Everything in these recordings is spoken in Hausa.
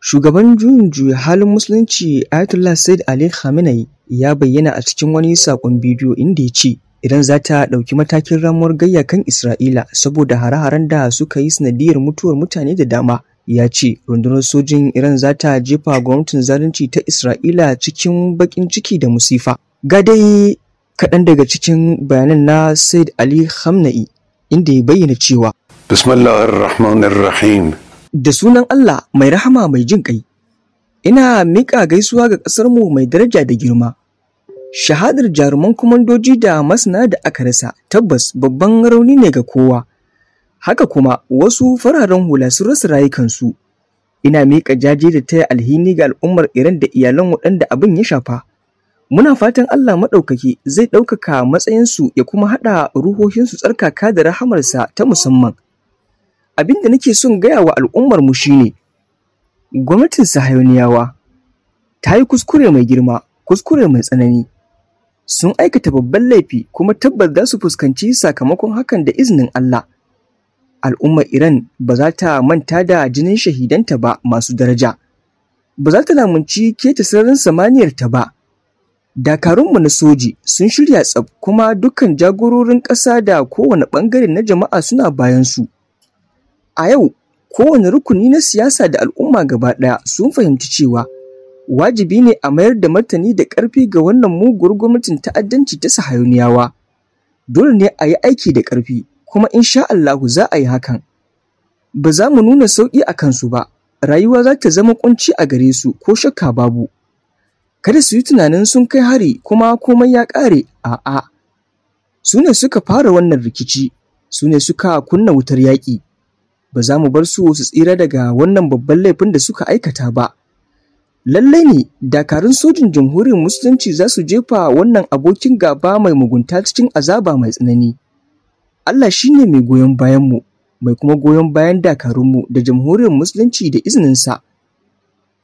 Shugaban juyin juya halin Musulunci Ayatollah Said Ali Khamenei ya bayyana a cikin wani saƙon bidiyo inda ya ce Iran za ta ɗauki matakin ramuwar gayya kan Isra'ila saboda hare-haren da suka yi sanadiyar mutuwar mutane da dama. Ya ce rundunar sojin Iran za ta jefa gwamnatin zalunci ta Isra'ila cikin baƙin ciki da musifa. Ga dai kaɗan daga cikin bayanan na Said Ali Khamenei inda ya bayyana cewa Bismillahirrahmanirrahim. Da sunan Allah mai rahama mai jin ƙai, ina miƙa gaisuwa ga ƙasarmu mai daraja da girma. Shahadar jaruman kwamandoji da masana da aka rasa tabbas babban rauni ne ga kowa. Haka kuma wasu fararen hula sun rasa rayukansu. Ina miƙa jaje da taya alhini ga al'ummar Iran da iyalan waɗanda abin ya shafa. Muna fatan Allah maɗaukaki zai ɗaukaka matsayinsu ya kuma haɗa ruhohinsu tsarkaka da rahamarsa ta musamman. Abin da nake son gaya wa al'ummarmu shine, gwamnatin Sahayoniyawa ta yi kuskure mai girma, kuskure mai tsanani. Sun aikata babban laifi kuma tabbas za su fuskanci sakamakon hakan da izinin Allah. Al'ummar Iran ba za ta manta da jinin shahidanta ba masu daraja. Ba za ta lamunci keta sararin samaniyarta ba. Dakarunmu na soji sun shirya tsab kuma dukkan jagororin ƙasa da kowane ɓangare na jama'a suna bayansu. A yau, kowane rukuni na siyasa da al'umma gaba ɗaya sun fahimci cewa wajibi ne a mayar da martani da ƙarfi ga wannan muguwar gwamnatin ta'addanci ta Sahayoniyawa. Dole ne a yi aiki da ƙarfi, kuma insha Allahu za a yi hakan. Ba za mu nuna sauƙi a kansu ba, rayuwa za ta zama ƙunci a gare su ko shakka babu. Kada su yi tunanin sun kai hari kuma komai ya ƙare, a'a. Su ne suka fara wannan rikici, su ne suka kunna wutar yaƙi. Ba za mu bar su tsira daga wannan babban laifin da suka aikata ba. Lallai ne dakarun sojin jamhuriyar musulunci za su jefa wannan abokin gaba mai mugunta cikin azaba mai tsanani. Allah shi ne mai goyon bayanmu, mai kuma goyon bayan dakarunmu da jamhuriyar musulunci da izininsa.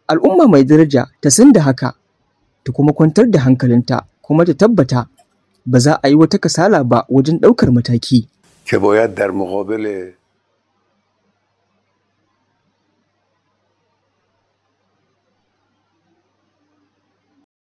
Al'umma mai daraja ta san da haka, ta kuma kwantar da hankalinta, kuma ta tabbata ba za a yi wata kasala ba wajen ɗaukar mataki. که باید در مقابل